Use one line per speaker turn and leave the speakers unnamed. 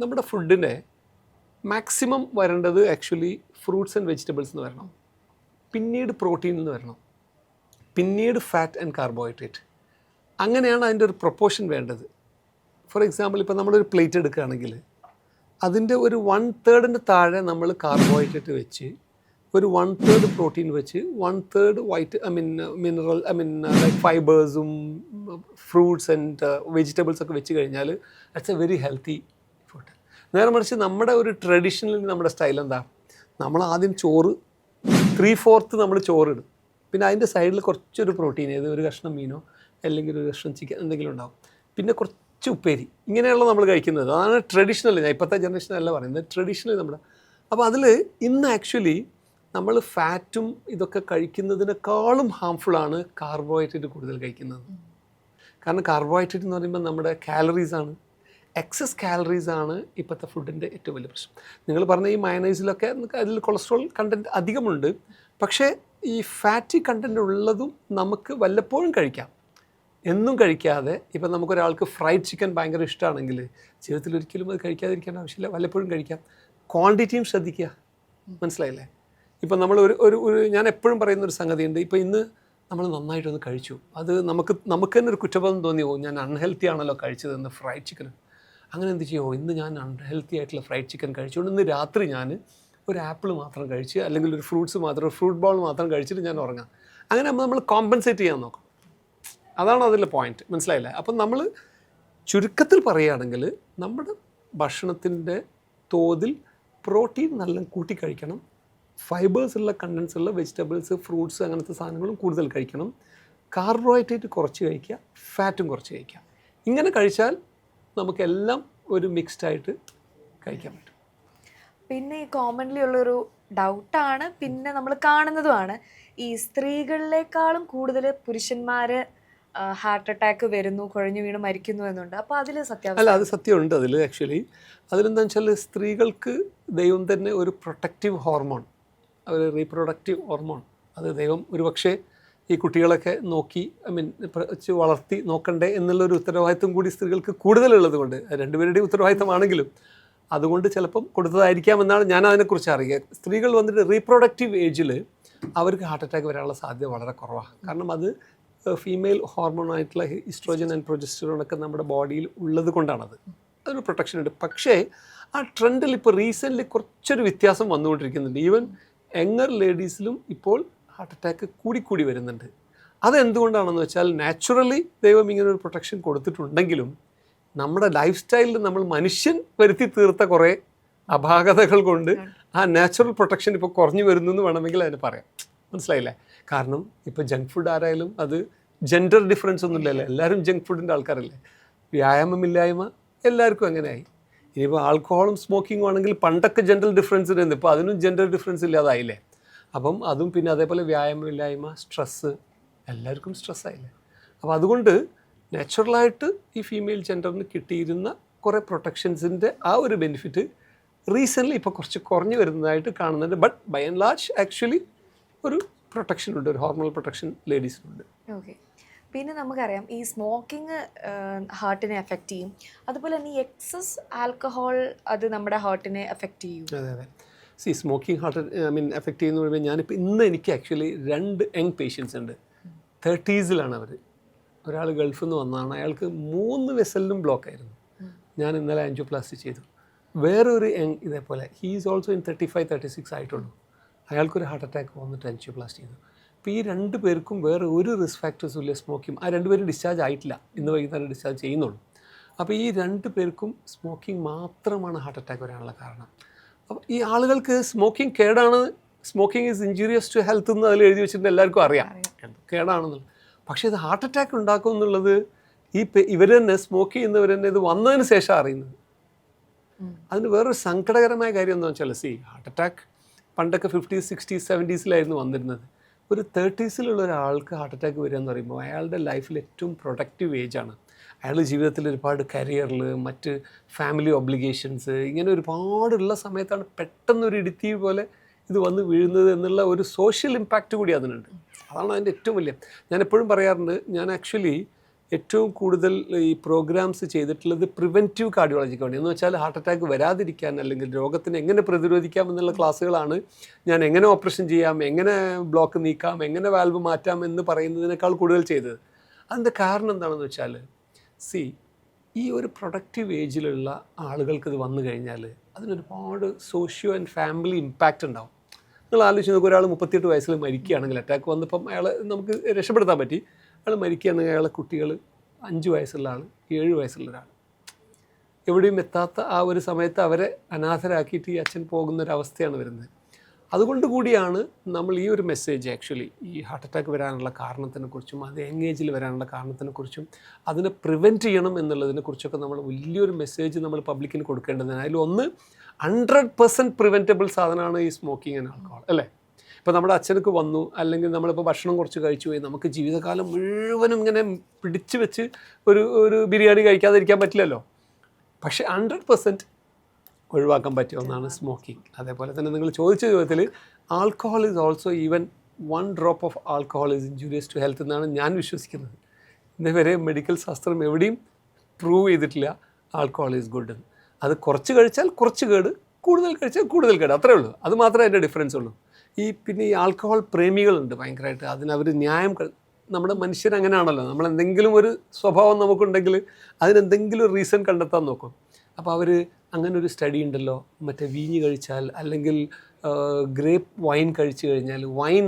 നമ്മുടെ ഫുഡിനെ മാക്സിമം വരേണ്ടത് ആക്ച്വലി ഫ്രൂട്ട്സ് ആൻഡ് വെജിറ്റബിൾസ് എന്ന് വരണം, പിന്നീട് പ്രോട്ടീൻ എന്ന് വരണം, പിന്നീട് ഫാറ്റ് ആൻഡ് കാർബോഹൈഡ്രേറ്റ്. അങ്ങനെയാണ് അതിൻ്റെ ഒരു പ്രൊപ്പോർഷൻ വേണ്ടത്. ഫോർ എക്സാമ്പിൾ ഇപ്പോൾ നമ്മളൊരു പ്ലേറ്റ് എടുക്കുകയാണെങ്കിൽ അതിൻ്റെ ഒരു 1/3 താഴെ നമ്മൾ കാർബോഹൈഡ്രേറ്റ് വെച്ച്, ഒരു 1/3 പ്രോട്ടീൻ വെച്ച്, 1/3 മിനറൽ ലൈക്ക് ഫൈബേഴ്സും ഫ്രൂട്ട്സ് ആൻഡ് വെജിറ്റബിൾസ് ഒക്കെ വെച്ച് കഴിഞ്ഞാൽ that's a very healthy food. നേരെ മറിച്ച് നമ്മുടെ ഒരു ട്രഡീഷണലി നമ്മുടെ സ്റ്റൈൽ എന്താ, നമ്മൾ ആദ്യം ചോറ് 3/4 നമ്മൾ ചോറിടും, പിന്നെ അതിൻ്റെ സൈഡിൽ കുറച്ചൊരു പ്രോട്ടീൻ, ഏത് ഒരു കഷ്ണം മീനോ അല്ലെങ്കിൽ ഒരു കഷ്ണം ചിക്കൻ എന്തെങ്കിലും ഉണ്ടാവും, പിന്നെ കുറച്ച് ഉപ്പേരി, ഇങ്ങനെയുള്ള നമ്മൾ കഴിക്കുന്നത്. അതാണ് ട്രഡീഷണൽ. ഞാൻ ഇപ്പോഴത്തെ ജനറേഷനല്ല പറയുന്നത്, ട്രഡീഷണലി നമ്മുടെ. അപ്പോൾ അതിൽ ഇന്ന് ആക്ച്വലി നമ്മൾ ഫാറ്റും ഇതൊക്കെ കഴിക്കുന്നതിനേക്കാളും ഹാംഫുള്ളാണ് കാർബോഹൈഡ്രേറ്റ് കൂടുതൽ കഴിക്കുന്നത്. കാരണം കാർബോഹൈഡ്രേറ്റ് എന്ന് പറയുമ്പോൾ നമ്മുടെ കാലറീസാണ്, എക്സസ് കാലറീസാണ് ഇപ്പോഴത്തെ ഫുഡിൻ്റെ ഏറ്റവും വലിയ പ്രശ്നം. നിങ്ങൾ പറഞ്ഞ ഈ മയണൈസിലൊക്കെ അതിൽ കൊളസ്ട്രോൾ കണ്ടൻറ്റ് അധികമുണ്ട്, പക്ഷേ ഈ ഫാറ്റി കണ്ടൻറ്റ് ഉള്ളതും നമുക്ക് വല്ലപ്പോഴും കഴിക്കാം, എന്നും കഴിക്കാതെ. ഇപ്പം നമുക്കൊരാൾക്ക് ഫ്രൈഡ് ചിക്കൻ ഭയങ്കര ഇഷ്ടമാണെങ്കിൽ ജീവിതത്തിൽ ഒരിക്കലും അത് കഴിക്കാതിരിക്കേണ്ട ആവശ്യമില്ല, വല്ലപ്പോഴും കഴിക്കാം. ക്വാണ്ടിറ്റിയും ശ്രദ്ധിക്കുക, മനസ്സിലായില്ലേ? ഇപ്പം നമ്മൾ ഒരു ഞാൻ എപ്പോഴും പറയുന്നൊരു സംഗതിയുണ്ട്, ഇപ്പോൾ ഇന്ന് നമ്മൾ നന്നായിട്ടൊന്ന് കഴിച്ചു, അത് നമുക്ക് തന്നെ ഒരു കുറ്റബോധം തോന്നിയോ, ഞാൻ അൺഹെൽത്തി ആണല്ലോ കഴിച്ചതെന്ന് ഫ്രൈഡ് ചിക്കൻ. അങ്ങനെ എന്ത് ചെയ്യുമോ, ഇന്ന് ഞാൻ അൺഹെൽത്തി ആയിട്ടുള്ള ഫ്രൈഡ് ചിക്കൻ കഴിച്ചുകൊണ്ട് ഇന്ന് രാത്രി ഞാൻ ഒരു ആപ്പിൾ മാത്രം കഴിച്ച്, അല്ലെങ്കിൽ ഒരു ഫ്രൂട്ട്സ് മാത്രം, ഒരു ഫ്രൂട്ട് ബോൾ മാത്രം കഴിച്ചിട്ട് ഞാൻ ഉറങ്ങാം. അങ്ങനെ നമ്മൾ കോമ്പൻസേറ്റ് ചെയ്യാൻ നോക്കും. അതാണ് അതിലെ പോയിന്റ്, മനസ്സിലായില്ലേ? അപ്പം നമ്മൾ ചുരുക്കത്തിൽ പറയുകയാണെങ്കിൽ നമ്മുടെ ഭക്ഷണത്തിൻ്റെ തോതിൽ പ്രോട്ടീൻ നല്ല കൂട്ടി കഴിക്കണം, ഫൈബേഴ്സ് ഉള്ള കണ്ടൻസ് ഉള്ള വെജിറ്റബിൾസ്, ഫ്രൂട്ട്സ്, അങ്ങനത്തെ സാധനങ്ങളും കൂടുതൽ കഴിക്കണം, കാർബോഹൈഡ്രേറ്റ് കുറച്ച് കഴിക്കുക, ഫാറ്റും കുറച്ച് കഴിക്കുക. ഇങ്ങനെ കഴിച്ചാൽ നമുക്കെല്ലാം ഒരു മിക്സ്ഡ് ആയിട്ട് കഴിക്കാൻ പറ്റും.
പിന്നെ ഈ കോമൺലി ഉള്ളൊരു ഡൗട്ടാണ്, പിന്നെ നമ്മൾ കാണുന്നതുമാണ്, ഈ സ്ത്രീകളിലേക്കാളും കൂടുതൽ പുരുഷന്മാർ ഹാർട്ട് അറ്റാക്ക് വരുന്നു, കുഴഞ്ഞു വീണ് മരിക്കുന്നു എന്നുണ്ട്. അപ്പോൾ അതിൽ സത്യാവസ്ഥ?
അല്ല, അത് സത്യമുണ്ട്. അതിൽ ആക്ച്വലി അതിലെന്താണെന്ന് വെച്ചാൽ സ്ത്രീകൾക്ക് ദൈവം തന്നെ ഒരു പ്രൊട്ടക്റ്റീവ് ഹോർമോൺ, ഒരു റീപ്രൊഡക്റ്റീവ് ഹോർമോൺ, അത് ദൈവം ഒരുപക്ഷെ ഈ കുട്ടികളൊക്കെ നോക്കി വളർത്തി നോക്കണ്ടേ എന്നുള്ളൊരു ഉത്തരവാദിത്വം കൂടി സ്ത്രീകൾക്ക് കൂടുതലുള്ളത് കൊണ്ട്, രണ്ടുപേരുടെയും ഉത്തരവാദിത്തമാണെങ്കിലും അതുകൊണ്ട് ചിലപ്പം കൊടുത്തതായിരിക്കാമെന്നാണ് ഞാൻ അതിനെക്കുറിച്ച് അറിയുക. സ്ത്രീകൾ വന്നിട്ട് റീപ്രൊഡക്റ്റീവ് ഏജിൽ അവർക്ക് ഹാർട്ട് അറ്റാക്ക് വരാനുള്ള സാധ്യത വളരെ കുറവാണ്. കാരണം അത് ഫീമെയിൽ ഹോർമോണായിട്ടുള്ള ഈസ്ട്രോജൻ ആൻഡ് പ്രൊജസ്റ്ററോണൊക്കെ നമ്മുടെ ബോഡിയിൽ ഉള്ളത് കൊണ്ടാണത്. അതൊരു പ്രൊട്ടക്ഷൻ ഉണ്ട്. പക്ഷേ ആ ട്രെൻഡിൽ ഇപ്പോൾ റീസെൻ്റ്ലി കുറച്ചൊരു വ്യത്യാസം വന്നുകൊണ്ടിരിക്കുന്നുണ്ട്. ഈവൻ യങ്ങർ ലേഡീസിലും ഇപ്പോൾ ഹാർട്ട് അറ്റാക്ക് കൂടിക്കൂടി വരുന്നുണ്ട്. അതെന്തുകൊണ്ടാണെന്ന് വെച്ചാൽ നാച്ചുറലി ദൈവം ഇങ്ങനെ ഒരു പ്രൊട്ടക്ഷൻ കൊടുത്തിട്ടുണ്ടെങ്കിലും നമ്മുടെ ലൈഫ് സ്റ്റൈലിൽ നമ്മൾ മനുഷ്യൻ വരുത്തി തീർത്ത കുറേ അപാകതകൾ കൊണ്ട് ആ നാച്ചുറൽ പ്രൊട്ടക്ഷൻ ഇപ്പോൾ കുറഞ്ഞു വരുന്നു എന്ന് വേണമെങ്കിൽ അതിന് പറയാം. മനസ്സിലായില്ലേ? കാരണം ഇപ്പോൾ ജങ്ക് ഫുഡ് ആരായാലും അത് ജെൻഡർ ഡിഫറൻസ് ഒന്നുമില്ലല്ലോ, എല്ലാവരും ജങ്ക് ഫുഡിൻ്റെ ആൾക്കാരല്ലേ. വ്യായാമമില്ലായ്മ എല്ലാവർക്കും അങ്ങനെയായി. ഇനിയിപ്പോൾ ആൽക്കഹോളും സ്മോക്കിങ്ങും ആണെങ്കിൽ പണ്ടൊക്കെ ജെൻഡർ ഡിഫറൻസ് ഇരുന്നു, ഇപ്പോൾ അതിനും ജെൻഡർ ഡിഫറൻസ് ഇല്ലാതായില്ലേ. അപ്പം അതും പിന്നെ അതേപോലെ വ്യായാമമില്ലായ്മ, സ്ട്രെസ്സ്, എല്ലാവർക്കും സ്ട്രെസ്സായില്ലേ. അപ്പോൾ അതുകൊണ്ട് നാച്ചുറലായിട്ട് ഈ ഫീമെയിൽ ജെൻഡറിന് കിട്ടിയിരുന്ന കുറേ പ്രൊട്ടക്ഷൻസിൻ്റെ ആ ഒരു ബെനിഫിറ്റ് റീസെൻ്റ്ലി ഇപ്പോൾ കുറച്ച് കുറഞ്ഞു വരുന്നതായിട്ട് കാണുന്നുണ്ട്. But by and large actually ഒരു പ്രൊട്ടക്ഷൻ ഉണ്ട്, ഒരു ഹോർമോണൽ പ്രൊട്ടക്ഷൻ ലേഡീസിനുണ്ട്.
ഓക്കെ. പിന്നെ നമുക്കറിയാം ഈ സ്മോക്കിംഗ് ഹാർട്ടിനെ എഫക്റ്റ് ചെയ്യും, അതുപോലെ തന്നെ ഈ എക്സസ് ആൽക്കഹോൾ അത് നമ്മുടെ ഹാർട്ടിനെ എഫക്റ്റ് ചെയ്യും.
അതെ അതെ. സ്മോക്കിംഗ് ഹാർട്ട് എഫക്റ്റ് ചെയ്യുന്ന പറയുമ്പോൾ ഞാനിപ്പോൾ ഇന്ന് എനിക്ക് ആക്ച്വലി 2 യങ് പേഷ്യൻസ് ഉണ്ട്. 30s അവർ. ഒരാൾ ഗൾഫിൽ നിന്ന് വന്നതാണ്, അയാൾക്ക് 3 വെസലിനും ബ്ലോക്ക് ആയിരുന്നു. ഞാൻ ഇന്നലെ ആൻജിയോപ്ലാസ്റ്റി ചെയ്തു. വേറൊരു യങ് ഇതേപോലെ, ഹീ ഈസ് ഓൾസോ ഇൻ 35-36 ആയിട്ടുള്ളൂ, അയാൾക്കൊരു ഹാർട്ട് അറ്റാക്ക് വന്നിട്ട് ആൻജിയോപ്ലാസ്റ്റി ചെയ്തു. അപ്പോൾ ഈ 2 പേർക്കും വേറെ ഒരു റിസ്ക് ഫാക്ടേഴ്സും ഇല്ല സ്മോക്കിംഗ്. ആ 2 പേരും ഡിസ്ചാർജ് ആയിട്ടില്ല, ഇന്ന് വൈകുന്നേരം ഡിസ്ചാർജ് ചെയ്യുന്നുള്ളൂ. അപ്പോൾ ഈ 2 പേർക്കും സ്മോക്കിംഗ് മാത്രമാണ് ഹാർട്ട് അറ്റാക്ക് വരാനുള്ള കാരണം. അപ്പോൾ ഈ ആളുകൾക്ക് സ്മോക്കിംഗ് കേടാണ്, smoking is injurious to health എന്ന് അതിൽ എഴുതി വെച്ചിട്ട് എല്ലാവർക്കും അറിയാം കേടാണെന്നുള്ളത്. പക്ഷേ ഇത് ഹാർട്ട് അറ്റാക്ക് ഉണ്ടാക്കും എന്നുള്ളത് ഇവർ തന്നെ സ്മോക്ക് ചെയ്യുന്നവർ തന്നെ ഇത് വന്നതിന് ശേഷം അറിയുന്നത്. അതിന് വേറൊരു സങ്കടകരമായ കാര്യം എന്താണെന്ന് വെച്ചാൽ ഹാർട്ട് അറ്റാക്ക് പണ്ടൊക്കെ 50s, 60s, 70s വന്നിരുന്നത്. ഒരു 30s ഒരാൾക്ക് ഹാർട്ട് അറ്റാക്ക് വരിക എന്ന് പറയുമ്പോൾ അയാളുടെ ലൈഫിൽ ഏറ്റവും പ്രൊഡക്റ്റീവ് ഏജാണ്. അയാളുടെ ജീവിതത്തിൽ ഒരുപാട് കരിയറിൽ, മറ്റ് ഫാമിലി ഒബ്ലിഗേഷൻസ്, ഇങ്ങനെ ഒരുപാടുള്ള സമയത്താണ് പെട്ടെന്നൊരു ഇടുത്തി പോലെ ഇത് വന്ന് വീഴുന്നത് എന്നുള്ള ഒരു സോഷ്യൽ ഇമ്പാക്റ്റ് കൂടി അതിനുണ്ട്. അതാണ് അതിൻ്റെ ഏറ്റവും വലിയ. ഞാൻ എപ്പോഴും പറയാറുണ്ട്, ഞാൻ ആക്ച്വലി ഏറ്റവും കൂടുതൽ ഈ പ്രോഗ്രാംസ് ചെയ്തിട്ടുള്ളത് പ്രിവെൻറ്റീവ് കാർഡിയോളജിക്ക് വേണ്ടി എന്ന് വെച്ചാൽ ഹാർട്ട് അറ്റാക്ക് വരാതിരിക്കാൻ അല്ലെങ്കിൽ രോഗത്തിന് എങ്ങനെ പ്രതിരോധിക്കാം എന്നുള്ള ക്ലാസ്സുകളാണ്. ഞാൻ എങ്ങനെ ഓപ്പറേഷൻ ചെയ്യാം, എങ്ങനെ ബ്ലോക്ക് നീക്കാം, എങ്ങനെ വാൽവ് മാറ്റാം എന്ന് പറയുന്നതിനേക്കാൾ കൂടുതൽ ചെയ്തത്. അതിൻ്റെ കാരണം എന്താണെന്ന് വെച്ചാൽ ഈ ഒരു പ്രൊഡക്റ്റീവ് ഏജിലുള്ള ആളുകൾക്ക് ഇത് വന്നു കഴിഞ്ഞാൽ അതിനൊരുപാട് സോഷ്യോ ആൻഡ് ഫാമിലി ഇമ്പാക്റ്റ് ഉണ്ടാവും. നിങ്ങൾ ആലോചിച്ച് നോക്കുക, ഒരാൾ 38 വയസ്സിൽ മരിക്കുകയാണെങ്കിൽ, അറ്റാക്ക് വന്നപ്പം അയാളെ നമുക്ക് രക്ഷപ്പെടുത്താൻ പറ്റി, അയാൾ മരിക്കുകയാണെങ്കിൽ അയാളെ കുട്ടികൾ 5 വയസ്സുള്ള ആൾ, 7 വയസ്സുള്ള ഒരാൾ, എവിടെയും എത്താത്ത ആ ഒരു സമയത്ത് അവരെ അനാഥരാക്കിയിട്ട് ഈ അച്ഛൻ പോകുന്നൊരവസ്ഥയാണ് വരുന്നത്. അതുകൊണ്ട് കൂടിയാണ് നമ്മൾ ഈ ഒരു മെസ്സേജ് ആക്ച്വലി ഈ ഹാർട്ട് അറ്റാക്ക് വരാനുള്ള കാരണത്തിനെക്കുറിച്ചും അത് യങ് ഏജിൽ വരാനുള്ള കാരണത്തിനെക്കുറിച്ചും അതിനെ പ്രിവെൻറ്റ് ചെയ്യണം എന്നുള്ളതിനെക്കുറിച്ചൊക്കെ നമ്മൾ വലിയൊരു മെസ്സേജ് നമ്മൾ പബ്ലിക്കിന് കൊടുക്കേണ്ടതാണ്. അതിലൊന്ന് 100% പ്രിവെൻറ്റബിൾ സാധനമാണ് ഈ സ്മോക്കിംഗ് ആൻഡ് ആൽക്കഹോൾ, അല്ലേ? ഇപ്പോൾ നമ്മുടെ അച്ഛനക്ക് വന്നു, അല്ലെങ്കിൽ നമ്മളിപ്പോൾ ഭക്ഷണം കുറച്ച് കഴിച്ചു പോയി, നമുക്ക് ജീവിതകാലം മുഴുവനും ഇങ്ങനെ പിടിച്ചു വെച്ച് ഒരു ബിരിയാണി കഴിക്കാതിരിക്കാൻ പറ്റില്ലല്ലോ. പക്ഷേ 100% ഒഴിവാക്കാൻ പറ്റിയ ഒന്നാണ് സ്മോക്കിംഗ്. അതേപോലെ തന്നെ നിങ്ങൾ ചോദിച്ച ചോദ്യത്തിൽ alcohol is also even 1 drop of alcohol is injurious to health എന്നാണ് ഞാൻ വിശ്വസിക്കുന്നത്. ഇന്നുവരെ മെഡിക്കൽ ശാസ്ത്രം എവിടെയും പ്രൂവ് ചെയ്തിട്ടില്ല ആൽക്കഹോൾ ഈസ് ഗുഡ് എന്ന്. അത് കുറച്ച് കഴിച്ചാൽ കുറച്ച് കേട്, കൂടുതൽ കഴിച്ചാൽ കൂടുതൽ കേട്, അത്രേ ഉള്ളൂ. അത് മാത്രമേ അതിൻ്റെ ഡിഫറൻസ് ഉള്ളൂ. പിന്നെ ഈ ആൽക്കഹോൾ പ്രേമികളുണ്ട് ഭയങ്കരമായിട്ട്. അതിനവർ ന്യായം നമ്മുടെ മനുഷ്യരങ്ങനെയാണല്ലോ, നമ്മളെന്തെങ്കിലും ഒരു സ്വഭാവം നമുക്കുണ്ടെങ്കിൽ അതിനെന്തെങ്കിലും റീസൺ കണ്ടെത്താൻ നോക്കും. അപ്പോൾ അവർ അങ്ങനെ ഒരു സ്റ്റഡി ഉണ്ടല്ലോ, മറ്റേ വീഞ്ഞ് കഴിച്ചാൽ അല്ലെങ്കിൽ ഗ്രേപ്പ് വൈൻ കഴിച്ചു കഴിഞ്ഞാൽ വൈൻ